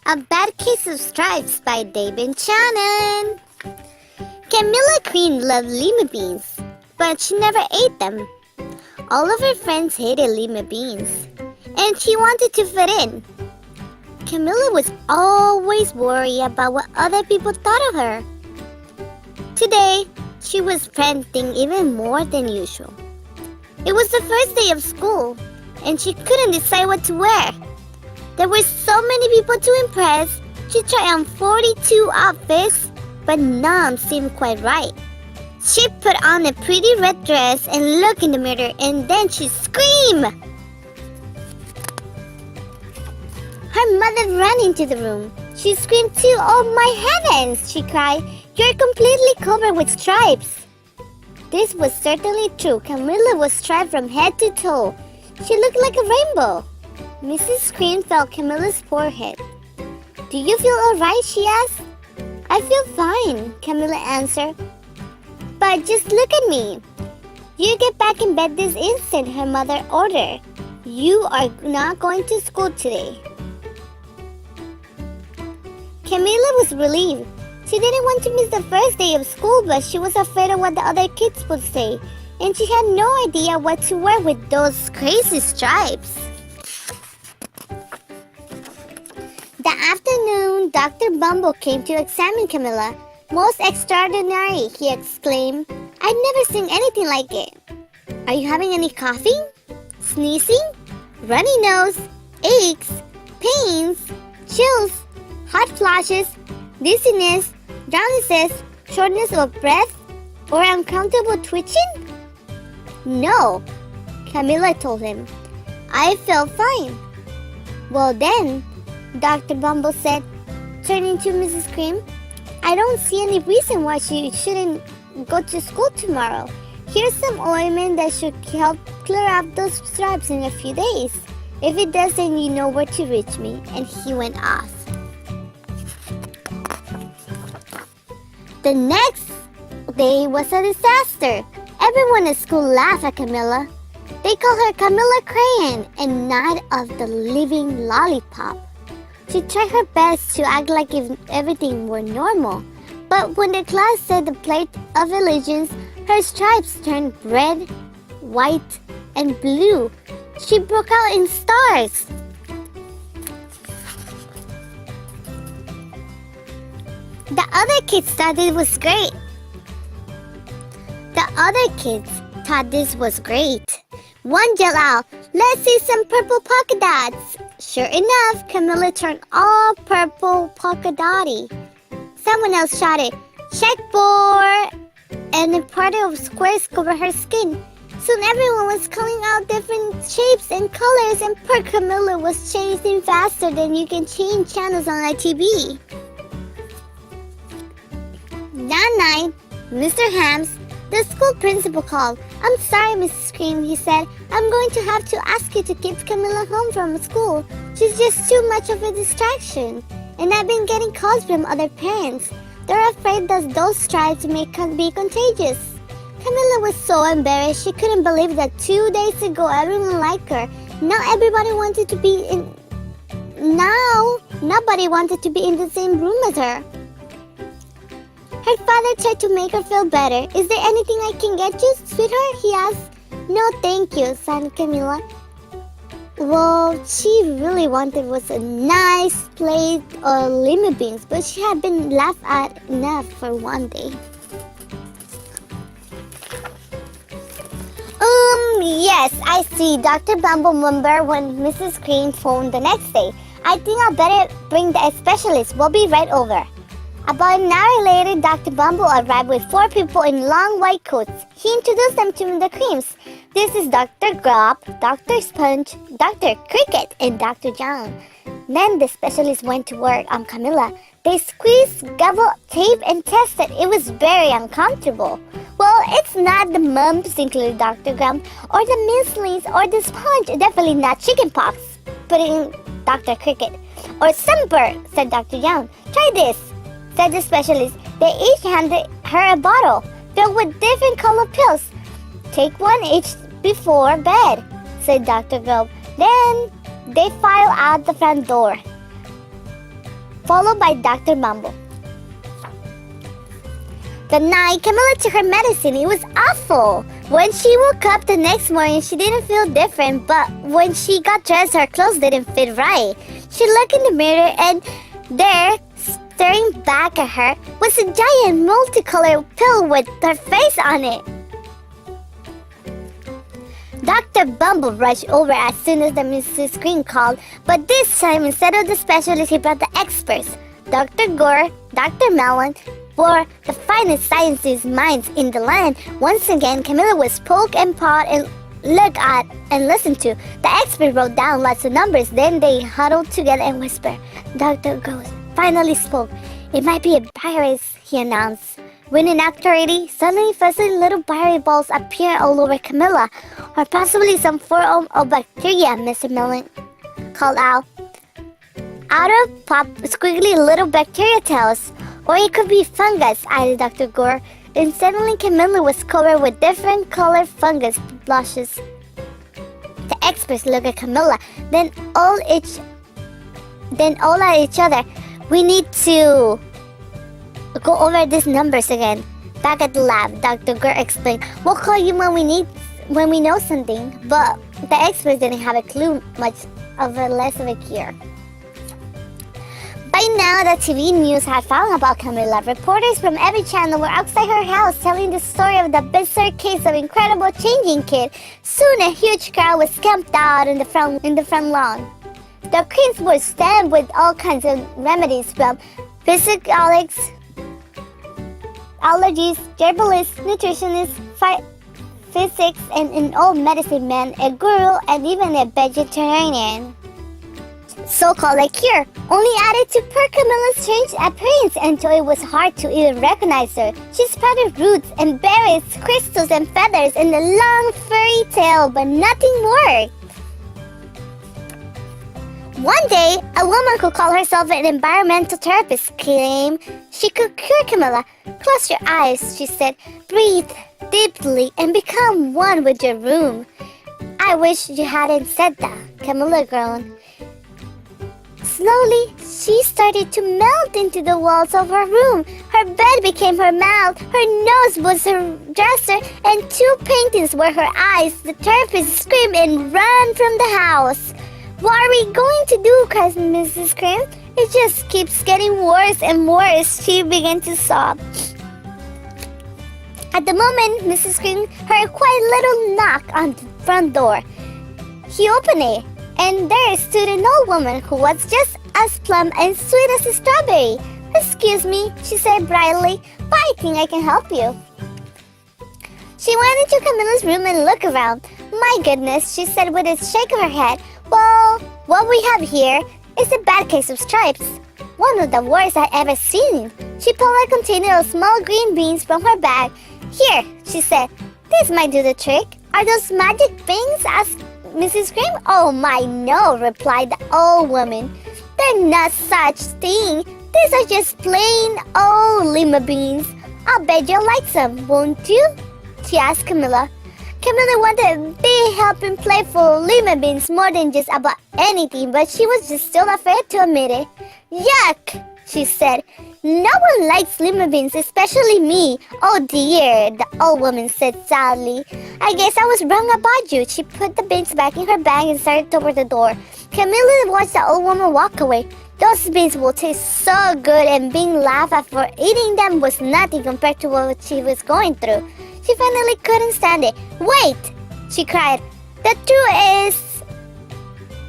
A Bad Case of Stripes by Dave and Shannon. Camilla Queen loved lima beans, but she never ate them. All of her friends hated lima beans, and she wanted to fit in. Camilla was always worried about what other people thought of her. Today, she was panting even more than usual. It was the first day of school, and she couldn't decide what to wear. There were so many people to impress. She tried on 42 outfits, but none seemed quite right. She put on a pretty red dress and looked in the mirror, and then she screamed. Her mother ran into the room. She screamed too. "Oh my heavens!" she cried. "You're completely covered with stripes." This was certainly true. Camilla was striped from head to toe. She looked like a rainbow. Mrs. Green felt Camilla's forehead. "Do you feel all right?" she asked. "I feel fine," Camilla answered. "But just look at me." "You get back in bed this instant," her mother ordered. "You are not going to school today." Camilla was relieved. She didn't want to miss the first day of school, but she was afraid of what the other kids would say, and she had no idea what to wear with those crazy stripes. That afternoon, Dr. Bumble came to examine Camilla. "Most extraordinary," he exclaimed. "I've never seen anything like it. Are you having any coughing, sneezing, runny nose, aches, pains, chills, hot flashes, dizziness, drowsiness, shortness of breath, or uncomfortable twitching?" "No," Camilla told him. "I feel fine." "Well then," Dr. Bumble said, turning to Mrs. Cream, "I don't see any reason why she shouldn't go to school tomorrow. Here's some ointment that should help clear up those stripes in a few days. If it doesn't, you know where to reach me." And he went off. The next day was a disaster. Everyone at school laughed at Camilla. They called her Camilla Crayon and Night of the Living Lollipop. She tried her best to act like if everything were normal, but when the class said the Pledge of Allegiance, her stripes turned red, white, and blue. She broke out in stars. The other kids thought this was great. One yelled out, "Let's see some purple polka dots." Sure enough, Camilla turned all purple polka dotty. Someone else shouted, "Checkboard!" And a party of squares covered her skin. Soon everyone was calling out different shapes and colors, and poor Camilla was changing faster than you can change channels on a TV. That night, Mr. Hams, the school principal, called. "I'm sorry, Mrs. Cream," he said. "I'm going to have to ask you to keep Camilla home from school. She's just too much of a distraction. And I've been getting calls from other parents. They're afraid that those stripes may be contagious." Camilla was so embarrassed. She couldn't believe that 2 days ago everyone liked her. Now nobody wanted to be in the same room as her. Her father tried to make her feel better. "Is there anything I can get you, sweetheart?" he asked. "No, thank you," said Camilla. Well, she really wanted was a nice plate of lima beans, but she had been laughed at enough for one day. Yes, I see. Dr. Bumble remembered when Mrs. Green phoned the next day. "I think I'll better bring the specialist. We'll be right over." About an hour later, Dr. Bumble arrived with 4 people in long white coats. He introduced them to the Creams. "This is Dr. Grub, Dr. Sponge, Dr. Cricket, and Dr. John." Then the specialist went to work on Camilla. They squeezed, gobbled, taped, and tested. It was very uncomfortable. "Well, it's not the mumps," included Dr. Grump, "or the measles, or the sponge. Definitely not chickenpox," put in Dr. Cricket. "Or sunburn," said Dr. Young. "Try this," said the specialist. They each handed her a bottle filled with different colored pills. "Take one each before bed," said Dr. Grove. Then they filed out the front door. followed by Dr. Bumble. The night Camilla took her medicine, it was awful. When she woke up the next morning, she didn't feel different, but when she got dressed, her clothes didn't fit right. She looked in the mirror and there, staring back at her, was a giant multicolored pill with her face on it. Dr. Bumble rushed over as soon as the Mrs. Green called, but this time instead of the specialist, he brought the experts. Dr. Gore, Dr. Mellon, were the finest scientist minds in the land. Once again, Camilla was poked and pawed and looked at and listened to. The expert wrote down lots of numbers. Then they huddled together and whispered. Dr. Ghost finally spoke. It might be a virus, he announced. When in actuality, suddenly fuzzy little virus balls appeared all over Camilla, or possibly some form of bacteria, Mr. Mellon called out. Out of popped squiggly little bacteria tails. Or it could be fungus, added Dr. Gore. And suddenly Camilla was covered with different colored fungus blushes. The experts looked at Camilla, then all at each other. We need to go over these numbers again. Back at the lab, Dr. Gore explained. We'll call you when we know something. But the experts didn't have a clue much of a less of a cure. By now, the TV news had found about Camilla. Reporters from every channel were outside her house telling the story of the bizarre case of incredible changing kid. Soon, a huge crowd was camped out in the front lawn. The kids were stamped with all kinds of remedies from physiologists, allergies, herbalists, nutritionists, physics, and an old medicine man, a guru, and even a vegetarian. So-called a cure, only added to poor Camilla's strange appearance until it was hard to even recognize her. She sprouted roots and berries, crystals and feathers, and a long furry tail, but nothing worked. One day, a woman who called herself an environmental therapist claimed she could cure Camilla. Close your eyes, she said. Breathe deeply and become one with your room. I wish you hadn't said that, Camilla groaned. Slowly, she started to melt into the walls of her room. Her bed became her mouth, her nose was her dresser, and 2 paintings were her eyes. The therapist screamed and ran from the house. What are we going to do? Cried Mrs. Scream. It just keeps getting worse and worse. She began to sob. At the moment, Mrs. Scream heard a quiet little knock on the front door. He opened it. And there stood an old woman who was just as plump and sweet as a strawberry. Excuse me, she said brightly, but I think I can help you. She went into Camilla's room and looked around. My goodness, she said with a shake of her head. Well, what we have here is a bad case of stripes. One of the worst I've ever seen. She pulled a container of small green beans from her bag. Here, she said, this might do the trick. Are those magic beans? Asked Mrs. Scream. Oh my, no, replied the old woman. They're not such thing. These are just plain old lima beans. I'll bet you'll like some, won't you? She asked Camilla. Camilla wanted a big, helping, playful lima beans more than just about anything, but she was just still afraid to admit it. Yuck, she said. No one likes lima beans, especially me. Oh dear, the old woman said sadly. I guess I was wrong about you. She put the beans back in her bag and started toward the door. Camilla watched the old woman walk away. Those beans will taste so good, and being laughed at for eating them was nothing compared to what she was going through. She finally couldn't stand it. Wait, she cried. The truth is,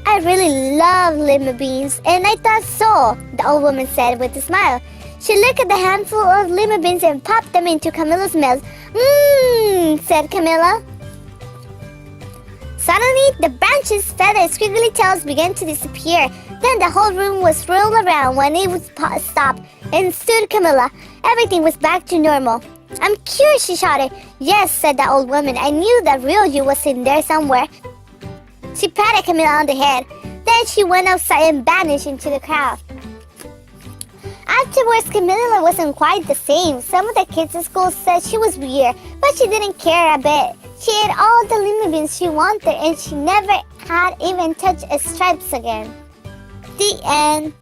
I really love lima beans, and I thought so, the old woman said with a smile. She looked at the handful of lima beans and popped them into Camilla's mouth. Mmm, said Camilla. Suddenly, the branches, feathers, squiggly tails began to disappear. Then the whole room was rolled around when it was stopped, and stood Camilla. Everything was back to normal. I'm cured, she shouted. Yes, said the old woman. I knew the real you was in there somewhere. She patted Camilla on the head. Then she went outside and vanished into the crowd. Afterwards, Camilla wasn't quite the same. Some of the kids at school said she was weird, but she didn't care a bit. She ate all the lima beans she wanted, and she never had even touched a stripes again. The end.